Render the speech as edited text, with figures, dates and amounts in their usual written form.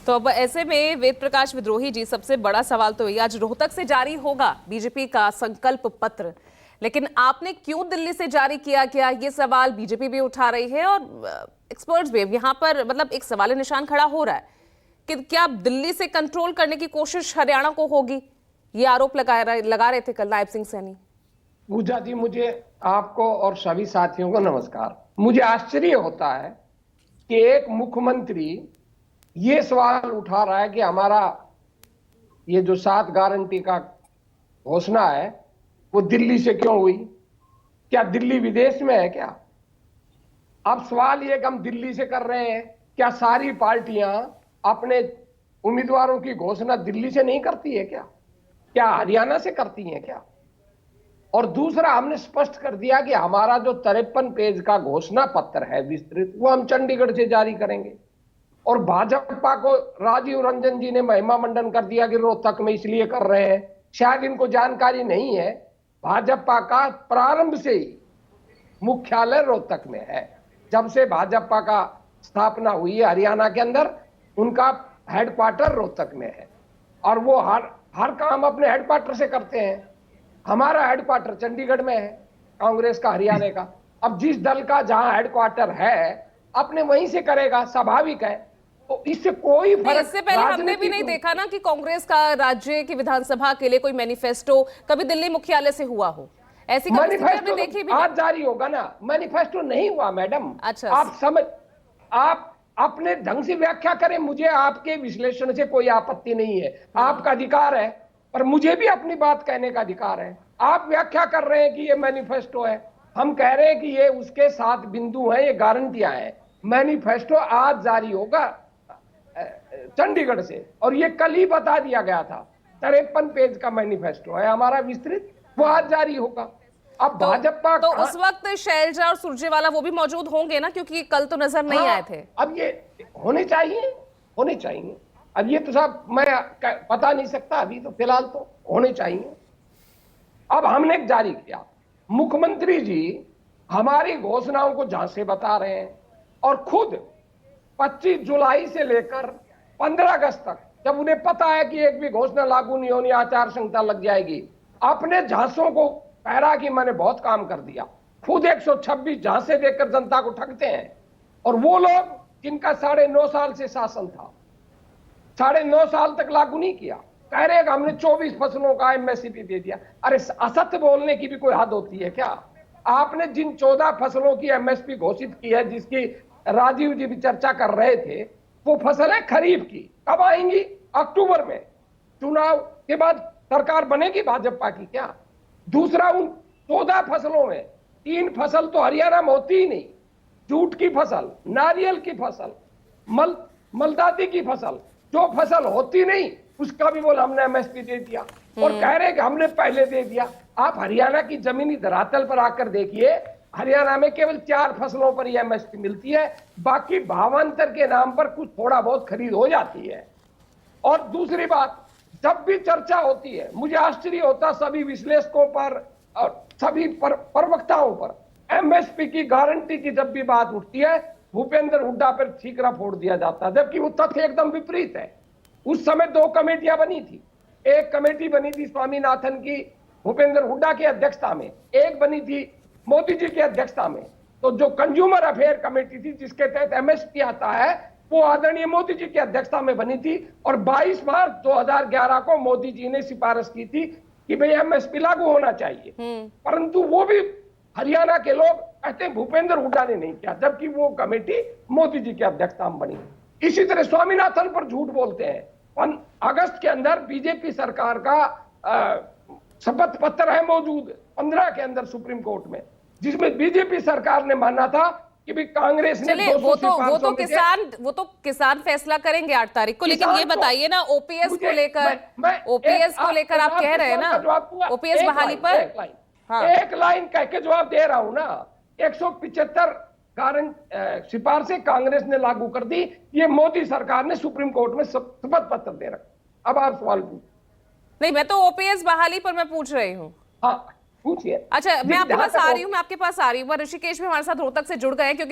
तो अब ऐसे में वेद प्रकाश विद्रोही जी, सबसे बड़ा सवाल तो ये, आज रोहतक से जारी होगा बीजेपी का संकल्प पत्र, लेकिन आपने क्यों दिल्ली से जारी किया क्या, ये सवाल बीजेपी भी उठा रही है और एक्सपर्ट्स भी। यहाँ पर मतलब एक सवाल निशान खड़ा हो रहा है कि क्या दिल्ली से कंट्रोल करने की कोशिश हरियाणा को होगी, ये आरोप लगा रहे थे कल नायब सिंह सैनी। पूजा जी, मुझे आपको और सभी साथियों को नमस्कार। मुझे आश्चर्य होता है कि एक मुख्यमंत्री ये सवाल उठा रहा है कि हमारा ये जो 7 गारंटी का घोषणा है वो दिल्ली से क्यों हुई। क्या दिल्ली विदेश में है क्या? अब सवाल ये कि हम दिल्ली से कर रहे हैं, क्या सारी पार्टियां अपने उम्मीदवारों की घोषणा दिल्ली से नहीं करती है क्या हरियाणा से करती हैं क्या? और दूसरा, हमने स्पष्ट कर दिया कि हमारा जो 53 पेज का घोषणा पत्र है विस्तृत, वो हम चंडीगढ़ से जारी करेंगे। और भाजपा को राजीव रंजन जी ने महिमा मंडन कर दिया कि रोहतक में इसलिए कर रहे हैं, शायद इनको जानकारी नहीं है। भाजपा का प्रारंभ से ही मुख्यालय रोहतक में है। जब से भाजपा का स्थापना हुई है हरियाणा के अंदर, उनका हेडक्वार्टर रोहतक में है और वो हर काम अपने हेडक्वार्टर से करते हैं। हमारा हेडक्वार्टर चंडीगढ़ में है, कांग्रेस का हरियाणा का। अब जिस दल का जहां हेडक्वार्टर है अपने वहीं से करेगा, स्वाभाविक है। तो इससे कोई फर्क, इससे पहले हमने भी नहीं देखा ना कि कांग्रेस का राज्य की विधानसभा के लिए कोई मैनिफेस्टो कभी दिल्ली मुख्यालय से हुआ हो। ऐसी मैनिफेस्टो देखी भी आज जारी होगा ना। मैनिफेस्टो नहीं हुआ मैडम। अच्छा, आप अपने ढंग से व्याख्या करें, मुझे आपके विश्लेषण से कोई आपत्ति नहीं है, आपका अधिकार है, पर मुझे भी अपनी बात कहने का अधिकार है। आप व्याख्या कर रहे हैं कि ये मैनिफेस्टो है, हम कह रहे हैं कि ये उसके 7 बिंदु हैं, ये गारंटियां हैं। मैनिफेस्टो आज जारी होगा चंडीगढ़ से, और ये कल ही बता दिया गया था। 53 पेज का मैनिफेस्टो है हमारा विस्तृत, वो आज जारी होगा। अब भाजपा तो उस वक्त शैलजा और सुरजेवाला वो भी मौजूद होंगे ना, क्योंकि कल तो नजर नहीं आए थे। अब ये होने चाहिए। अब ये तो साहब मैं पता नहीं सकता, अभी तो फिलहाल तो होने चाहिए। अब हमने जारी किया, मुख्यमंत्री जी हमारी घोषणाओं को झांसे बता रहे हैं और खुद 25 जुलाई से लेकर 15 अगस्त तक, जब उन्हें पता है कि एक भी घोषणा लागू नहीं होनी, आचार संहिता लग जाएगी, अपने झांसों को कह रहा कि मैंने बहुत काम कर दिया। खुद 126 झांसे देकर जनता को ठगते हैं। और वो लोग जिनका 9.5 साल से शासन था, 9.5 साल तक लागू नहीं किया, कह रहे हैं हमने 24 फसलों का एमएसपी दे दिया। अरे असत्य बोलने की भी कोई हद होती है क्या? आपने जिन 14 फसलों की एमएसपी घोषित की है, जिसकी राजीव जी भी चर्चा कर रहे थे, वो फसल है खरीफ की। कब आएंगी? अक्टूबर में। चुनाव के बाद सरकार बनेगी भाजपा की क्या? दूसरा, उन 14 फसलों में 3 फसल तो हरियाणा में होती ही नहीं। जूट की फसल, नारियल की फसल, मलदाती की फसल, जो फसल होती नहीं उसका भी बोल हमने एमएसपी दे दिया और कह रहे कि हमने पहले दे दिया। आप हरियाणा की जमीनी धरातल पर आकर देखिए, हरियाणा में केवल 4 फसलों पर यह एमएसपी मिलती है, बाकी भावांतर के नाम पर कुछ थोड़ा बहुत खरीद हो जाती है। और दूसरी बात, जब भी चर्चा होती है, मुझे आश्चर्य होता सभी विश्लेषकों पर और सभी प्रवक्ताओं पर, एमएसपी की गारंटी की जब भी बात उठती है, भूपेंद्र हुड्डा पर ठीकरा फोड़ दिया जाता है, जबकि वो तथ्य एकदम विपरीत है। उस समय 2 कमेटियां बनी थी। एक कमेटी बनी थी स्वामीनाथन की भूपेंद्र हुड्डा की अध्यक्षता में, एक बनी थी मोदी जी की अध्यक्षता में। तो जो कंज्यूमर अफेयर कमेटी थी, जिसके तहत एमएसपी आता है, वो आदरणीय मोदी जी की अध्यक्षता में बनी थी और 22 मार्च 2011 को मोदी जी ने सिफारिश की थी कि भाई एमएसपी लागू होना चाहिए। परंतु वो भी हरियाणा के लोग कहते हैं भूपेंद्र हुड्डा ने नहीं किया, जबकि वो कमेटी मोदी जी की अध्यक्षता में बनी। इसी तरह स्वामीनाथन पर झूठ बोलते हैं। अगस्त के अंदर बीजेपी सरकार का शपथ पत्र है मौजूद 15 के अंदर सुप्रीम कोर्ट में, जिसमें बीजेपी सरकार ने माना था कि भी कांग्रेस ने वो तो किसान फैसला करेंगे 8 तारीख को। लेकिन ये बताइए ना, ओपीएस को लेकर आप कह रहे हैं ना, ओपीएस बहाली पर एक लाइन कह के जवाब दे रहा हूं ना। 175 सिफारिशें कांग्रेस ने लागू कर दी, ये मोदी सरकार ने सुप्रीम कोर्ट में शपथ पत्र दे रखा। अब आप सवाल पूछिए। नहीं, मैं तो ओपीएस बहाली पर मैं पूछ रही हूँ। हाँ पूछिए। अच्छा, मैं आपके पास आ रही हूँ, मैं ऋषिकेश भी हमारे साथ रोहतक से जुड़ गए हैं, क्योंकि